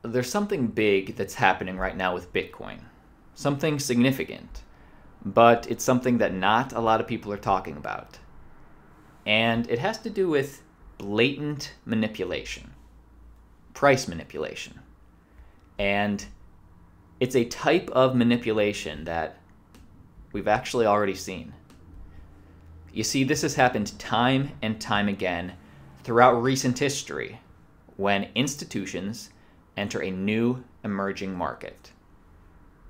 there's something big that's happening right now with Bitcoin. Something significant. But it's something that not a lot of people are talking about. And it has to do with blatant manipulation. Price manipulation. And it's a type of manipulation that we've actually already seen. You see, this has happened time and time again throughout recent history when institutions enter a new emerging market.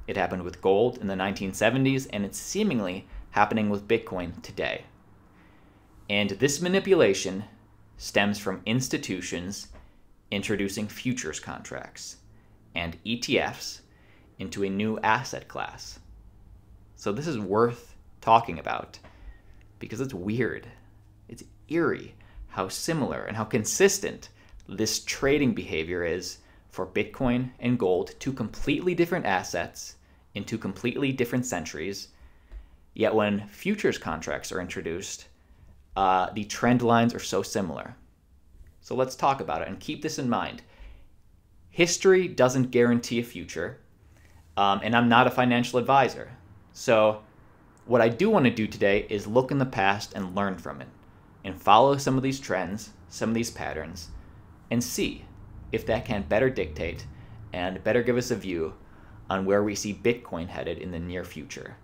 It happened with gold in the 1970s, and it's seemingly happening with Bitcoin today. And this manipulation stems from institutions introducing futures contracts and ETFs into a new asset class. So this is worth talking about because it's weird. It's eerie how similar and how consistent this trading behavior is for Bitcoin and gold, two completely different assets in two completely different centuries. Yet when futures contracts are introduced, the trend lines are so similar. So let's talk about it and keep this in mind. History doesn't guarantee a future, and I'm not a financial advisor. So what I do want to do today is look in the past and learn from it, and follow some of these trends, some of these patterns, and see if that can better dictate and better give us a view on where we see Bitcoin headed in the near future.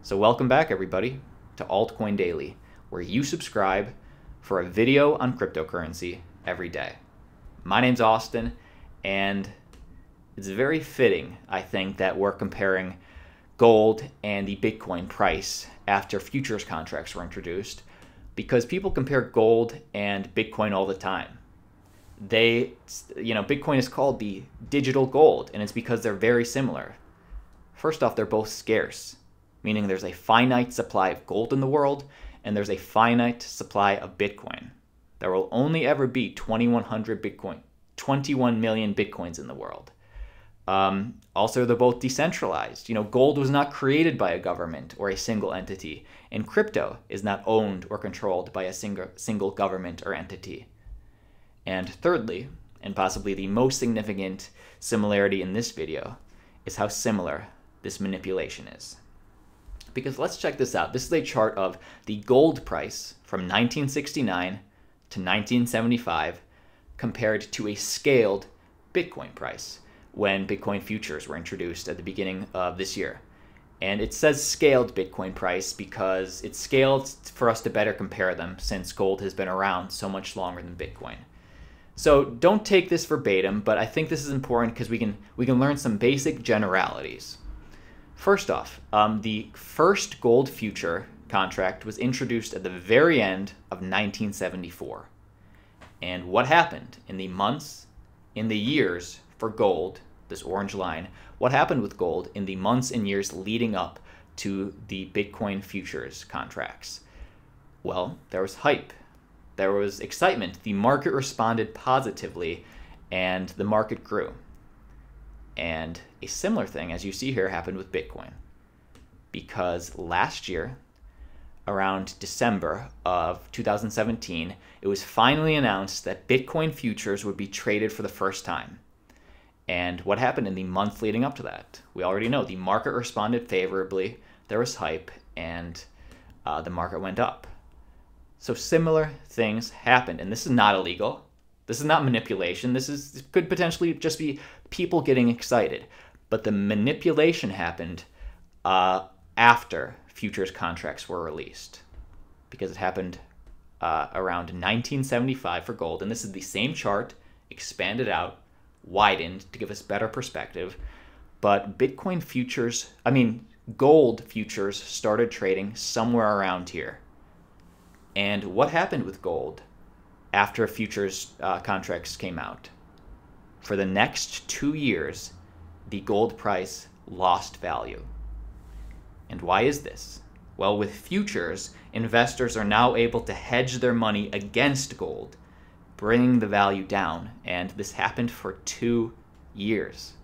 So welcome back, everybody, to Altcoin Daily, where you subscribe for a video on cryptocurrency every day. My name's Austin, and it's very fitting, I think, that we're comparing gold and the Bitcoin price after futures contracts were introduced, because people compare gold and Bitcoin all the time. Bitcoin is called the digital gold, and it's because they're very similar. First off, they're both scarce, meaning there's a finite supply of gold in the world, and there's a finite supply of Bitcoin. There will only ever be 2,100 Bitcoin, 21 million Bitcoins in the world. Also, they're both decentralized. Gold was not created by a government or a single entity, and crypto is not owned or controlled by a single government or entity. And thirdly, and possibly the most significant similarity in this video, is how similar this manipulation is. Because let's check this out. This is a chart of the gold price from 1969 to 1975 compared to a scaled Bitcoin price when Bitcoin futures were introduced at the beginning of this year. And it says scaled Bitcoin price because it's scaled for us to better compare them, since gold has been around so much longer than Bitcoin. So don't take this verbatim, but I think this is important because we can learn some basic generalities. First off, the first gold future contract was introduced at the very end of 1974. And what happened in the months, in the years for gold, this orange line, what happened with gold in the months and years leading up to the Bitcoin futures contracts? Well, there was hype. There was excitement. The market responded positively, and the market grew. And a similar thing, as you see here, happened with Bitcoin. Because last year, around December of 2017, it was finally announced that Bitcoin futures would be traded for the first time. And what happened in the month leading up to that? We already know the market responded favorably, there was hype, and the market went up. So similar things happened, and this is not illegal. This is not manipulation. This could potentially just be people getting excited. But the manipulation happened after futures contracts were released, because it happened around 1975 for gold. And this is the same chart, expanded out, widened to give us better perspective. But gold futures started trading somewhere around here. And what happened with gold after futures contracts came out? For the next 2 years, the gold price lost value. And why is this? Well, with futures, investors are now able to hedge their money against gold, bringing the value down. And this happened for 2 years.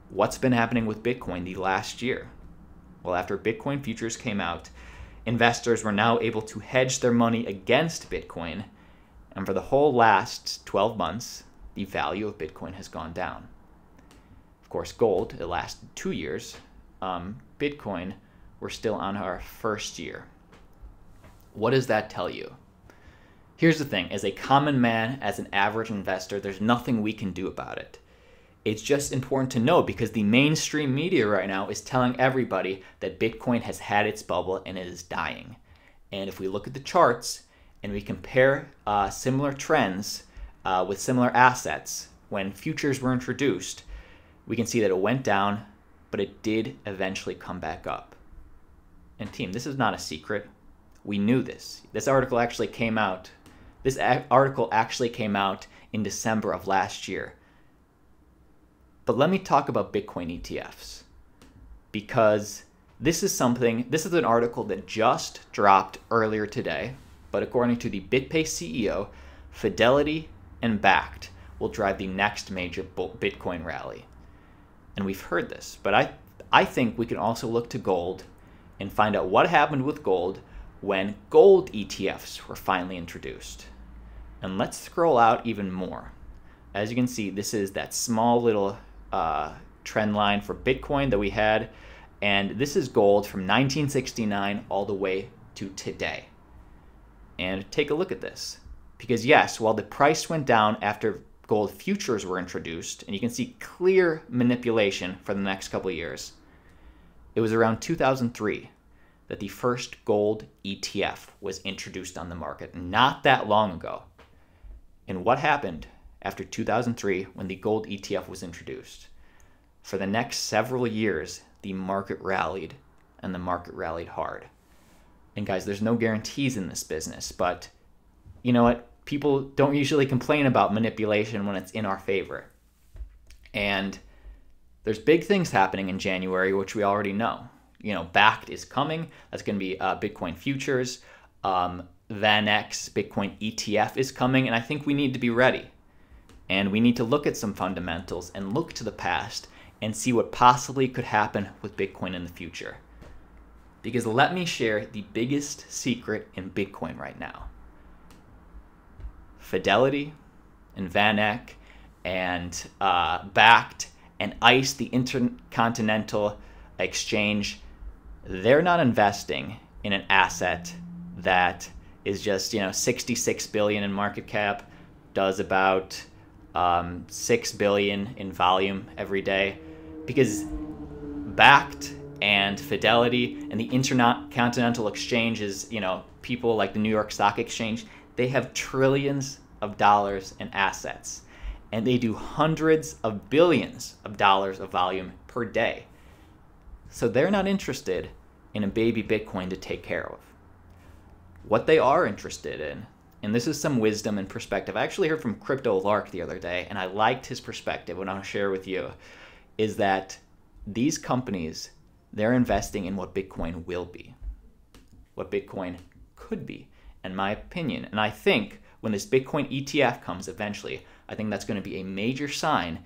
What's been happening with Bitcoin the last year? Well, after Bitcoin futures came out, investors were now able to hedge their money against Bitcoin, and for the whole last 12 months, the value of Bitcoin has gone down. Of course, gold, it lasted 2 years. Bitcoin, we're still on our first year. What does that tell you? Here's the thing. As a common man, as an average investor, there's nothing we can do about it. It's just important to know because the mainstream media right now is telling everybody that Bitcoin has had its bubble and it is dying. And if we look at the charts and we compare similar trends with similar assets when futures were introduced, we can see that it went down, but it did eventually come back up. And team, this is not a secret. We knew this. This article actually came out in December of last year. But let me talk about Bitcoin ETFs, because this is an article that just dropped earlier today, but according to the BitPay CEO, Fidelity and Bakkt will drive the next major Bitcoin rally. And we've heard this, but I think we can also look to gold and find out what happened with gold when gold ETFs were finally introduced. And let's scroll out even more. As you can see, this is that small little trend line for Bitcoin that we had, and this is gold from 1969 all the way to today. And take a look at this, because yes, while the price went down after gold futures were introduced, and you can see clear manipulation for the next couple of years, it was around 2003 that the first gold ETF was introduced on the market, not that long ago. And what happened after 2003 when the gold ETF was introduced? For the next several years, the market rallied, and the market rallied hard. And guys, there's no guarantees in this business, but you know what? People don't usually complain about manipulation when it's in our favor. And there's big things happening in January, which we already know. You know, Bakkt is coming. That's going to be Bitcoin futures. VanEck Bitcoin ETF is coming, and I think we need to be ready. And we need to look at some fundamentals and look to the past and see what possibly could happen with Bitcoin in the future. Because let me share the biggest secret in Bitcoin right now. Fidelity and VanEck and Bakkt and ICE, the Intercontinental Exchange, they're not investing in an asset that is just, 66 billion in market cap, does about 6 billion in volume every day, because Bakkt and Fidelity and the Intercontinental Exchange is, people like the New York Stock Exchange, they have trillions of dollars in assets, and they do hundreds of billions of dollars of volume per day. So they're not interested in a baby Bitcoin to take care of. What they are interested in, and this is some wisdom and perspective, I actually heard from Crypto Lark the other day, and I liked his perspective, and I'll share with you, is that these companies, they're investing in what Bitcoin will be, what Bitcoin could be, in my opinion. And I think when this Bitcoin ETF comes eventually, I think that's going to be a major sign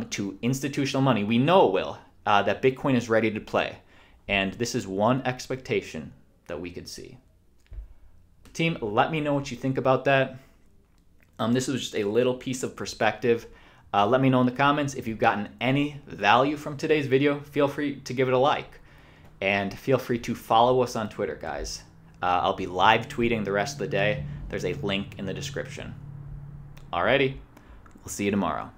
to institutional money. We know it will, that Bitcoin is ready to play. And this is one expectation that we could see. Team, let me know what you think about that. This was just a little piece of perspective. Let me know in the comments if you've gotten any value from today's video. Feel free to give it a like. And feel free to follow us on Twitter, guys. I'll be live tweeting the rest of the day. There's a link in the description. Alrighty, we'll see you tomorrow.